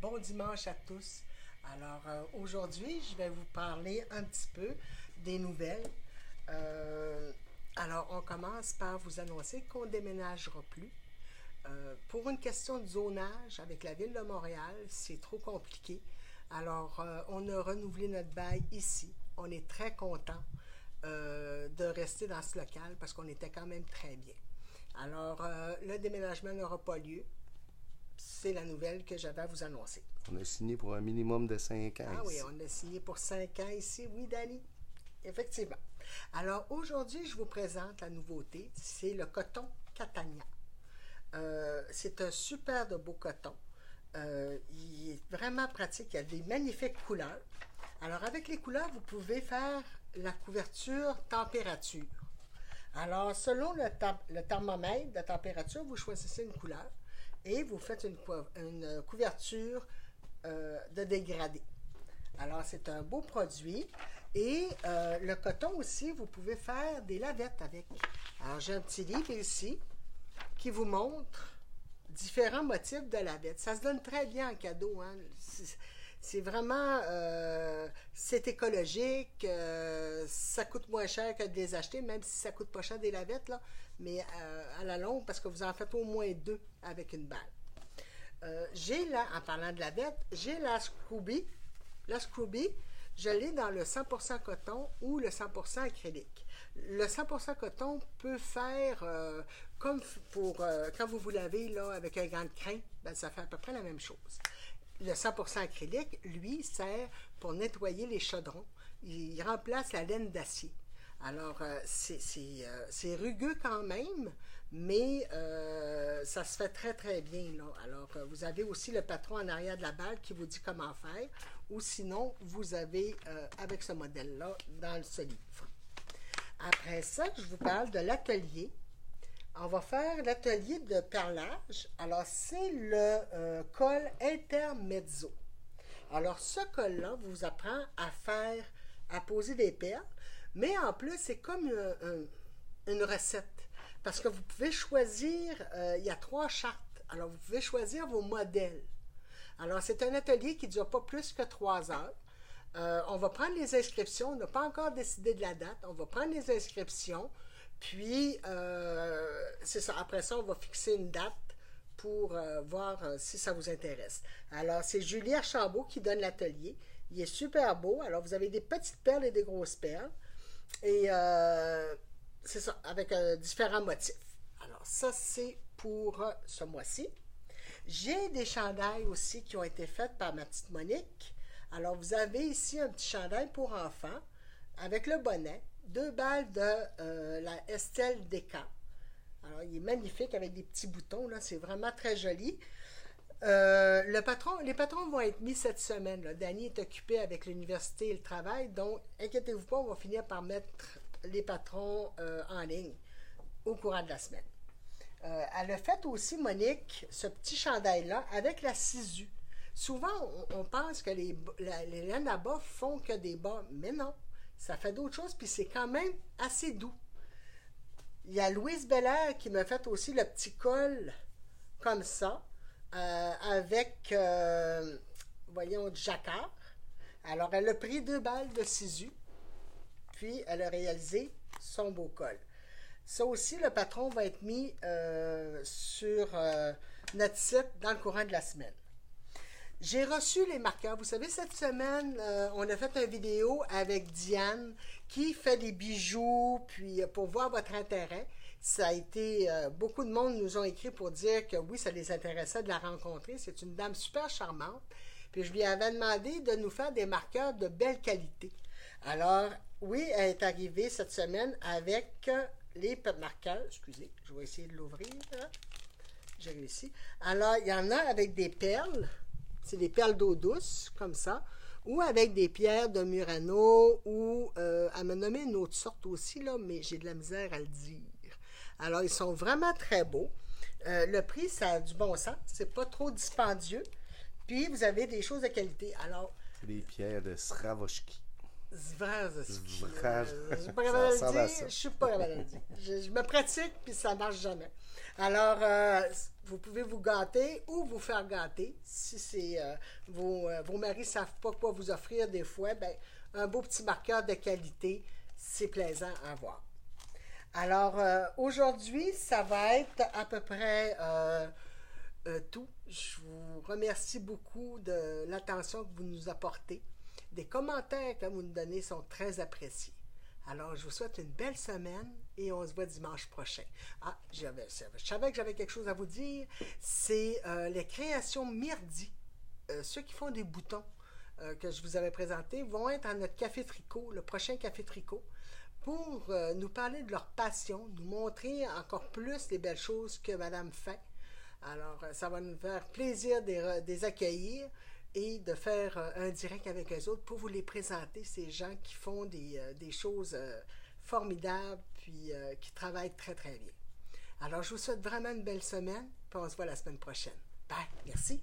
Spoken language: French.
bon dimanche à tous. Alors, aujourd'hui, je vais vous parler un petit peu des nouvelles. Alors, on commence par vous annoncer qu'on ne déménagera plus. Pour une question de zonage avec la Ville de Montréal, c'est trop compliqué. Alors, on a renouvelé notre bail ici. On est très content de rester dans ce local parce qu'on était quand même très bien. Alors, le déménagement n'aura pas lieu. C'est la nouvelle que j'avais à vous annoncer. On a signé pour un minimum de 5 ans. Ah oui, ici. on a signé pour 5 ans ici. Oui, Dani. Effectivement. Alors, aujourd'hui, je vous présente la nouveauté. C'est le coton Catania. C'est un super de beau coton. Il est vraiment pratique. Il y a des magnifiques couleurs. Alors, avec les couleurs, vous pouvez faire la couverture température. Alors, selon le thermomètre de température, vous choisissez une couleur et vous faites une couverture de dégradé. Alors, c'est un beau produit. Et le coton aussi, vous pouvez faire des lavettes avec. Alors, j'ai un petit livre ici qui vous montre différents motifs de lavettes. Ça se donne très bien en cadeau. Hein? C'est vraiment, c'est écologique, ça coûte moins cher que de les acheter, même si ça coûte pas cher des lavettes, là, mais à la longue, parce que vous en faites au moins 2 avec une balle. J'ai là, en parlant de lavettes, j'ai la Scrooby. La Scrooby, je l'ai dans le 100% coton ou le 100% acrylique. Le 100% coton peut faire, comme pour quand vous vous lavez là, avec un gant de crin, ben, ça fait à peu près la même chose. Le 100% acrylique, lui, sert pour nettoyer les chaudrons. Il remplace la laine d'acier. Alors, c'est rugueux quand même, mais ça se fait très, très bien. Là. Alors, vous avez aussi le patron en arrière de la balle qui vous dit comment faire, ou sinon, vous avez avec ce modèle-là dans ce livre. Après ça, je vous parle de l'atelier. On va faire l'atelier de perlage. Alors, c'est le col intermezzo. Alors, ce col-là vous apprend à poser des perles, mais en plus, c'est comme une recette. Parce que vous pouvez choisir, il y a 3 chartes. Alors, vous pouvez choisir vos modèles. Alors, c'est un atelier qui ne dure pas plus que 3 heures. On va prendre les inscriptions. On n'a pas encore décidé de la date. On va prendre les inscriptions. Puis, c'est ça. Après ça, on va fixer une date pour voir si ça vous intéresse. Alors, c'est Julie Archambault qui donne l'atelier. Il est super beau. Alors, vous avez des petites perles et des grosses perles. Et c'est ça, avec différents motifs. Alors, ça, c'est pour ce mois-ci. J'ai des chandails aussi qui ont été faits par ma petite Monique. Alors, vous avez ici un petit chandail pour enfants avec le bonnet. 2 balles de la Estelle Deca. Alors, il est magnifique avec des petits boutons. Là, c'est vraiment très joli. Les patrons vont être mis cette semaine. Là. Dani est occupé avec l'université et le travail. Donc, inquiétez-vous pas, on va finir par mettre les patrons en ligne au courant de la semaine. Elle a fait aussi, Monique, ce petit chandail-là avec la sisu. Souvent, on pense que les laines à bas font que des bas, mais non. Ça fait d'autres choses, puis c'est quand même assez doux. Il y a Louise Belair qui m'a fait aussi le petit col comme ça, avec, voyons, du jacquard. Alors, elle a pris 2 balles de sisu, puis elle a réalisé son beau col. Ça aussi, le patron va être mis sur notre site dans le courant de la semaine. J'ai reçu les marqueurs. Vous savez, cette semaine, on a fait une vidéo avec Diane qui fait des bijoux, puis pour voir votre intérêt. Ça a été, beaucoup de monde nous ont écrit pour dire que oui, ça les intéressait de la rencontrer. C'est une dame super charmante. Puis je lui avais demandé de nous faire des marqueurs de belle qualité. Alors, oui, elle est arrivée cette semaine avec les marqueurs. Excusez, je vais essayer de l'ouvrir. J'ai réussi. Alors, il y en a avec des perles. C'est des perles d'eau douce, comme ça, ou avec des pierres de Murano, ou elle m'a nommé une autre sorte aussi, là, mais j'ai de la misère à le dire. Alors, ils sont vraiment très beaux. Le prix, ça a du bon sens. C'est pas trop dispendieux. Puis, vous avez des choses de qualité. Alors, C'est des pierres de Sravoski. Zvrazowski. Je suis pas capable de le dire. Je suis pas capable de le dire. Je me pratique, puis ça marche jamais. Alors, vous pouvez vous gâter ou vous faire gâter. Si c'est vos maris ne savent pas quoi vous offrir des fois, ben, un beau petit marqueur de qualité, c'est plaisant à voir. Alors, aujourd'hui, ça va être à peu près tout. Je vous remercie beaucoup de l'attention que vous nous apportez. Des commentaires que vous nous donnez sont très appréciés. Alors, je vous souhaite une belle semaine et on se voit dimanche prochain. Ah, je savais que j'avais quelque chose à vous dire. C'est les créations Myrdi. Ceux qui font des boutons que je vous avais présentés vont être à notre Café Tricot, le prochain Café Tricot, pour nous parler de leur passion, nous montrer encore plus les belles choses que Madame fait. Alors, ça va nous faire plaisir de les accueillir et de faire un direct avec eux autres pour vous les présenter, ces gens qui font des choses formidables puis qui travaillent très, très bien. Alors, je vous souhaite vraiment une belle semaine, puis on se voit la semaine prochaine. Bye! Merci!